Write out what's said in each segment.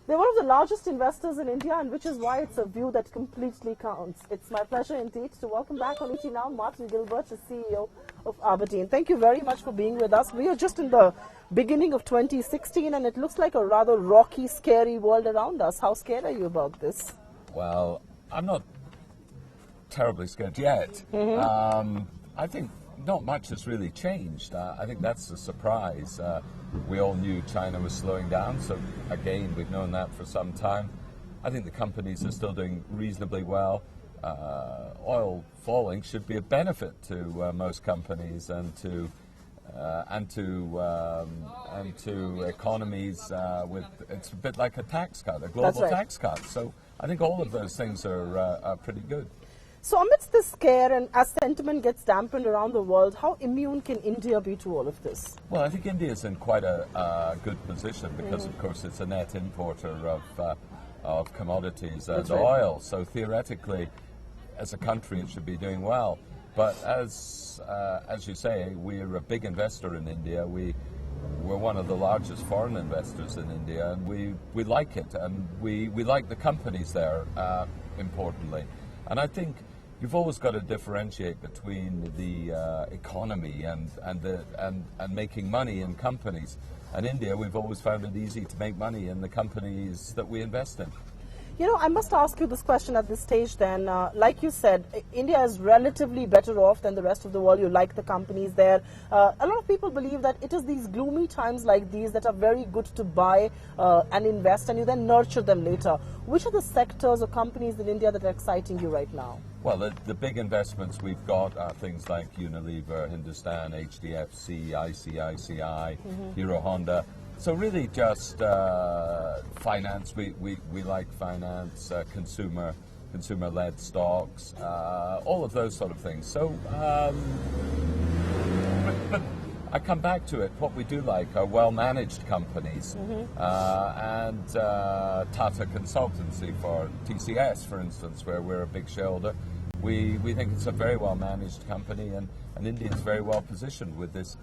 They're one of the largest investors in India, and which is why it's a view that completely counts. It's my pleasure indeed to welcome back on ET Now Martin Gilbert, the CEO of Aberdeen. Thank you very much for being with us. We are just in the beginning of 2016, and it looks like a rather rocky, scary world around us. How scared are you about this? Well, I'm not terribly scared yet. I think not much has really changed. I think that's a surprise. We all knew China was slowing down, so again, we've known that for some time. I think the companies are still doing reasonably well. Oil falling should be a benefit to most companies and to economies. It's a bit like a tax cut, a global tax cut. So I think all of those things are pretty good. So amidst this scare and as sentiment gets dampened around the world, how immune can India be to all of this? Well, I think India is in quite a good position because, of course, it's a net importer of commodities and oil. So theoretically, as a country, it should be doing well. But as you say, we're a big investor in India. We're one of the largest foreign investors in India, and we like it, and we like the companies there, importantly. And I think you've always got to differentiate between the economy and making money in companies. And India, we've always found it easy to make money in the companies that we invest in. You know, I must ask you this question at this stage then. Like you said, India is relatively better off than the rest of the world. You like the companies there. A lot of people believe that it is these gloomy times like these that are very good to buy and invest, and you then nurture them later. Which are the sectors or companies in India that are exciting you right now? Well, the big investments we've got are things like Unilever, Hindustan, HDFC, ICICI, Hero Honda. So really just finance, we like finance, consumer-led stocks, all of those sort of things. So but I come back to it, what we do like are well-managed companies and Tata Consultancy for TCS, for instance, where we're a big shareholder. We think it's a very well-managed company, and India is very well positioned with this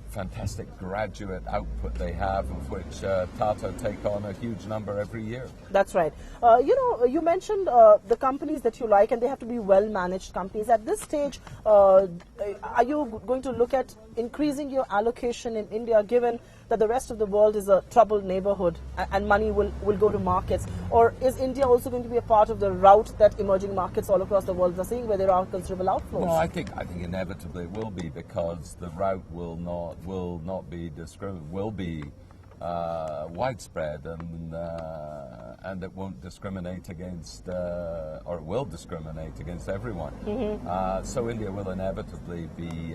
fantastic graduate output they have, of which Tata take on a huge number every year. That's right. You mentioned the companies that you like, and they have to be well-managed companies. At this stage, are you going to look at increasing your allocation in India, given that the rest of the world is a troubled neighborhood and money will go to markets? Or is India also going to be a part of the route that emerging markets all across the world are seeing, where there are considerable outflows? No, I think inevitably it will be, because the route will not be discriminated, will be widespread, and it won't discriminate against, or it will discriminate against everyone. So India will inevitably be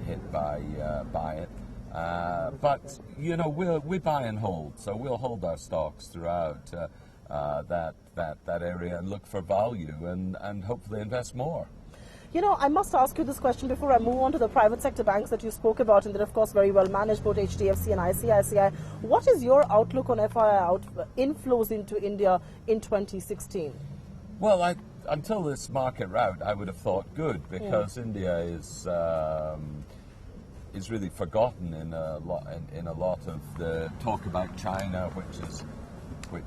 hit by it. But you know, we buy and hold, so we'll hold our stocks throughout that area and look for value and hopefully invest more. You know, I must ask you this question before I move on to the private sector banks that you spoke about, and they're of course very well managed, both HDFC and ICICI. What is your outlook on FII inflows into India in 2016? Well, until this market rout, I would have thought good, because India is really forgotten in a lot of the talk about China, which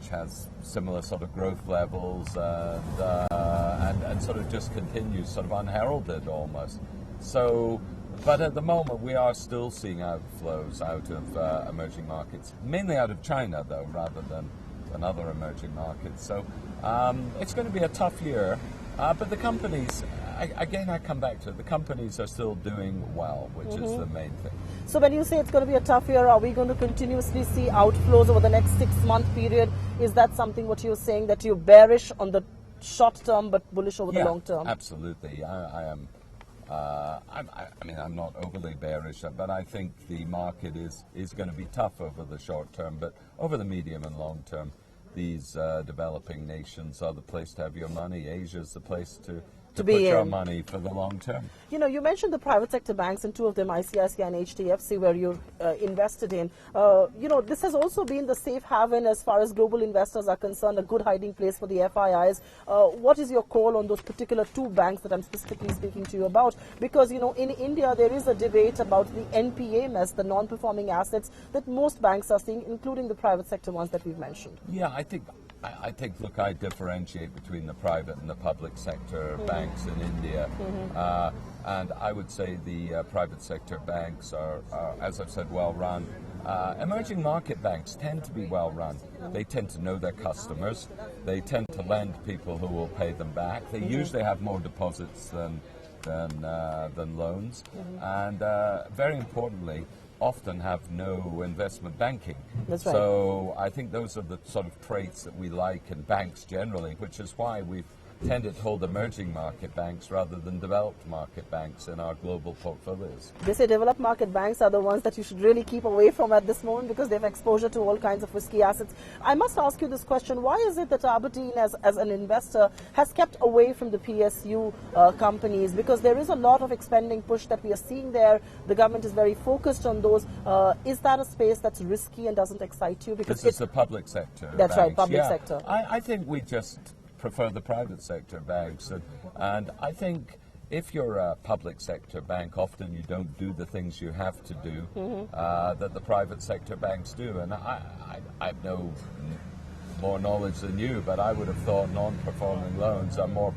has similar sort of growth levels and sort of just continues sort of unheralded almost. So, but at the moment we are still seeing outflows out of emerging markets, mainly out of China though, rather than other emerging markets. So it's going to be a tough year, but the companies, again, I come back to it, the companies are still doing well, which is the main thing. So when you say it's going to be a tough year, are we going to continuously see outflows over the next 6-month period? Is that something what you're saying, that you're bearish on the short term but bullish over the long term? Absolutely. I am. I'm not overly bearish, but I think the market is going to be tough over the short term, but over the medium and long term, these developing nations are the place to have your money. Asia is the place to put your money for the long term. You know, you mentioned the private sector banks, and two of them, ICICI and HDFC, where you're invested in. You know, this has also been the safe haven as far as global investors are concerned, a good hiding place for the FIIs. What is your call on those particular two banks that I'm specifically speaking to you about? Because, you know, in India, there is a debate about the NPA mess, the non-performing assets that most banks are seeing, including the private sector ones that we've mentioned. Yeah, I think, look, I differentiate between the private and the public sector banks in India. And I would say the private sector banks are, as I've said, well run. Emerging market banks tend to be well run. They tend to know their customers. They tend to lend people who will pay them back. They usually have more deposits than loans. And very importantly, often have no investment banking. That's right. So I think those are the sort of traits that we like in banks generally, which is why we've tended to hold emerging market banks rather than developed market banks in our global portfolios. They say developed market banks are the ones that you should really keep away from at this moment because they have exposure to all kinds of risky assets. I must ask you this question. Why is it that Aberdeen as an investor has kept away from the PSU companies? Because there is a lot of expanding push that we are seeing there. The government is very focused on those. Is that a space that's risky and doesn't excite you? Because this is the public sector. That's banks. right, public sector. I think we just prefer the private sector banks, and I think if you're a public sector bank, often you don't do the things you have to do that the private sector banks do. And I have no more knowledge than you, but I would have thought non-performing loans are more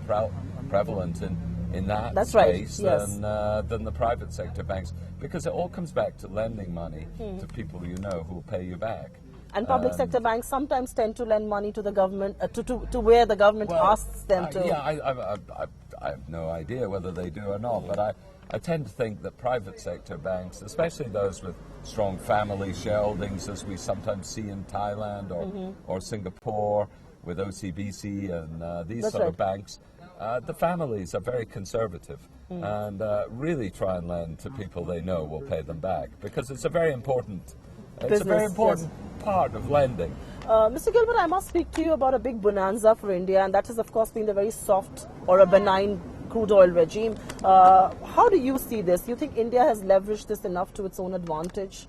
prevalent in that That's space right. Yes. than the private sector banks, because it all comes back to lending money to people you know who will pay you back. And public sector banks sometimes tend to lend money to the government, to where the government asks them to. Yeah, I have no idea whether they do or not, but I tend to think that private sector banks, especially those with strong family shareholdings, as we sometimes see in Thailand or Singapore with OCBC and these That's sort right. of banks, the families are very conservative and really try and lend to people they know will pay them back, because it's a very important part of lending. Mr. Gilbert, I must speak to you about a big bonanza for India, and that has, of course, been the very soft or a benign crude oil regime. How do you see this? Do you think India has leveraged this enough to its own advantage?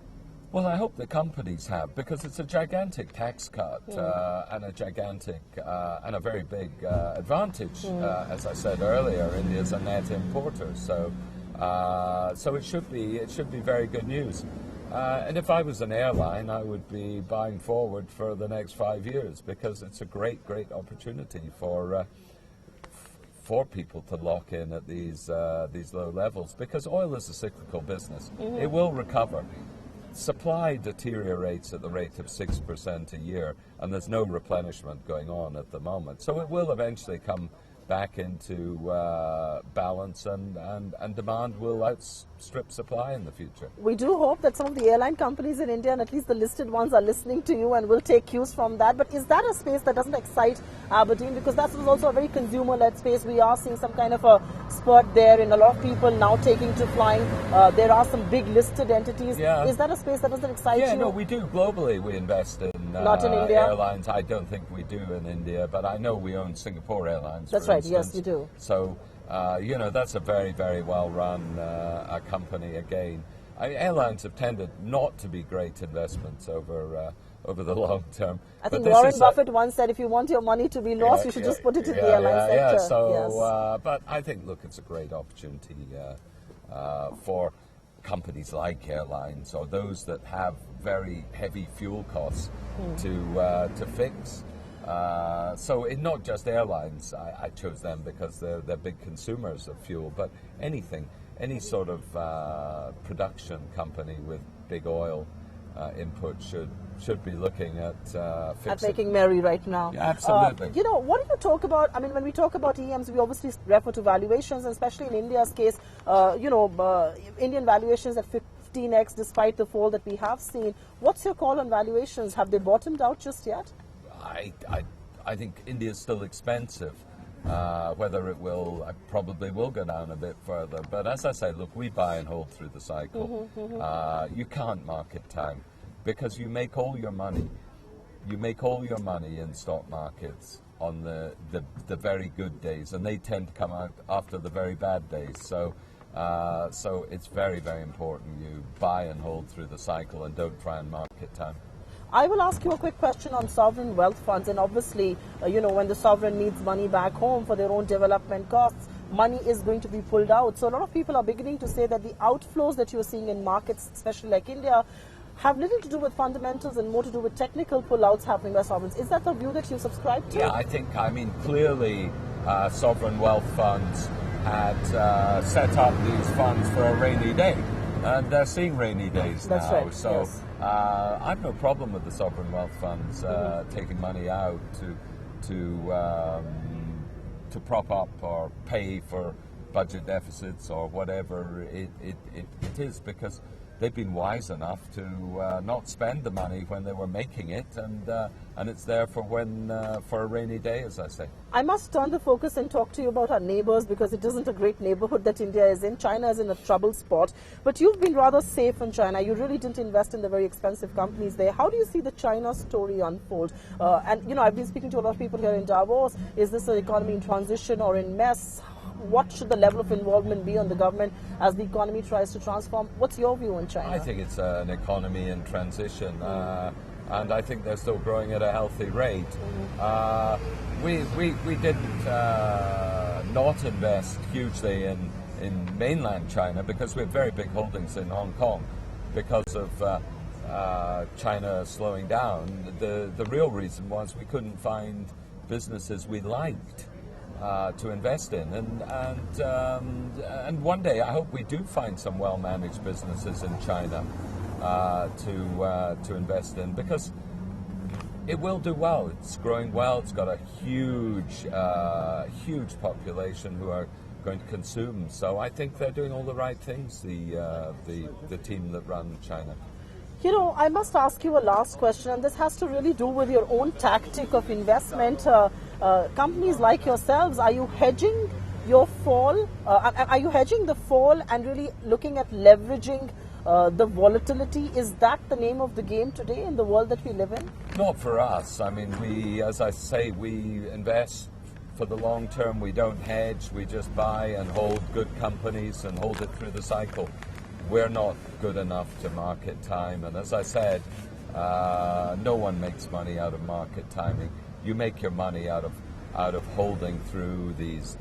Well, I hope the companies have, because it's a gigantic tax cut and a gigantic and a very big advantage. As I said earlier, India is a net importer, so it should be very good news. And if I was an airline, I would be buying forward for the next 5 years, because it's a great opportunity for people to lock in at these low levels, because oil is a cyclical business. It will recover. Supply deteriorates at the rate of 6% a year, and there's no replenishment going on at the moment. So it will eventually come back into balance, and demand will outstrip supply in the future. We do hope that some of the airline companies in India, and at least the listed ones, are listening to you and will take cues from that. But is that a space that doesn't excite Aberdeen? Because that was also a very consumer-led space. We are seeing some kind of a spurt there in a lot of people now taking to flying. There are some big listed entities. Yeah. Is that a space that doesn't excite you? Yeah, no, we do. Globally, we invest in Not in India? airlines. I don't think we do in India, but I know we own Singapore Airlines. That's for right. instance. Yes, you do. So, that's a very well-run company again. Airlines have tended not to be great investments over the long term. I think Warren Buffett once said, if you want your money to be lost, you should just put it in the airline sector. Yeah, so, yes. But I think, look, it's a great opportunity for companies like airlines, or those that have very heavy fuel costs to fix. So not just airlines, I chose them because they're big consumers of fuel, but any sort of production company with big oil input should be looking at fixing. At making merry right now. Yeah, absolutely. What do you talk about? I mean, when we talk about EMs, we obviously refer to valuations, and especially in India's case, Indian valuations at 15x, despite the fall that we have seen. What's your call on valuations? Have they bottomed out just yet? I think India is still expensive. Whether it will, probably will go down a bit further. But as I say, look, we buy and hold through the cycle. You can't market time, because you make all your money. You make all your money in stock markets on the very good days, and they tend to come out after the very bad days. So it's very, very important you buy and hold through the cycle and don't try and market time. I will ask you a quick question on sovereign wealth funds, and obviously, when the sovereign needs money back home for their own development costs, money is going to be pulled out. So a lot of people are beginning to say that the outflows that you're seeing in markets, especially like India, have little to do with fundamentals and more to do with technical pullouts happening by sovereigns. Is that the view that you subscribe to? Yeah, I mean, clearly sovereign wealth funds had set up these funds for a rainy day, and they're seeing rainy days now. That's right. So yes. I have no problem with the sovereign wealth funds taking money out to prop up or pay for budget deficits or whatever it is, because they've been wise enough to not spend the money when they were making it, and it's there for for a rainy day, as I say. I must turn the focus and talk to you about our neighbors, because it isn't a great neighborhood that India is in. China is in a troubled spot, but you've been rather safe in China. You really didn't invest in the very expensive companies there. How do you see the China story unfold? And I've been speaking to a lot of people here in Davos. Is this an economy in transition or in mess? What should the level of involvement be on the government as the economy tries to transform? What's your view on China? I think it's an economy in transition, and I think they're still growing at a healthy rate. We didn't not invest hugely in mainland China because we have very big holdings in Hong Kong. Because of China slowing down, the real reason was we couldn't find businesses we liked to invest in, and one day I hope we do find some well-managed businesses in China to invest in, because it will do well. It's growing well. It's got a huge population who are going to consume. So I think they're doing all the right things. The team that run China. I must ask you a last question, and this has to really do with your own tactic of investment. Companies like yourselves, are you hedging your fall? Are you hedging the fall and really looking at leveraging the volatility? Is that the name of the game today in the world that we live in? Not for us. I mean, as I say, we invest for the long term. We don't hedge. We just buy and hold good companies and hold it through the cycle. We're not good enough to market time, and as I said, no one makes money out of market timing. You make your money out of holding through these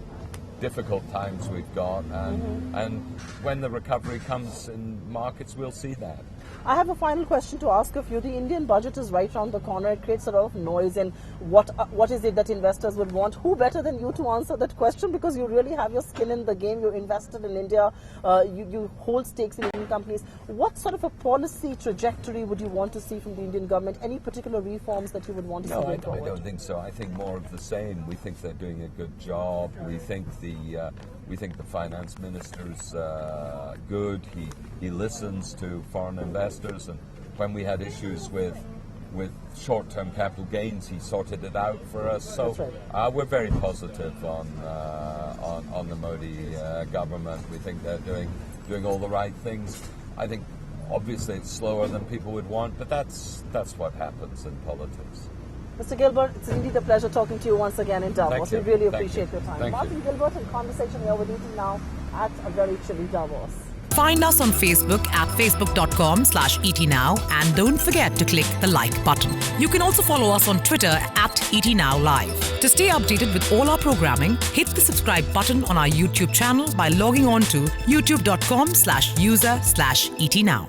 difficult times we've got, and when the recovery comes in markets, we'll see that. I have a final question to ask of you. The Indian budget is right around the corner. It creates a lot of noise. And what is it that investors would want? Who better than you to answer that question? Because you really have your skin in the game. You're invested in India. You hold stakes in Indian companies. What sort of a policy trajectory would you want to see from the Indian government? Any particular reforms that you would want to see going forward? No, I don't think so. I think more of the same. We think they're doing a good job. We think the finance minister's good. He listens to foreign investors, and when we had issues with short-term capital gains, he sorted it out for us. So we're very positive on the Modi government. We think they're doing all the right things. I think obviously it's slower than people would want, but that's what happens in politics. Mr. Gilbert, it's indeed a pleasure talking to you once again in Davos. We really appreciate your time. Thank Martin Gilbert in conversation here with ET Now at a very chilly Davos. Find us on Facebook at facebook.com/ETNow, and don't forget to click the like button. You can also follow us on Twitter at ETNowLive. To stay updated with all our programming, hit the subscribe button on our YouTube channel by logging on to youtube.com/user/ETNow.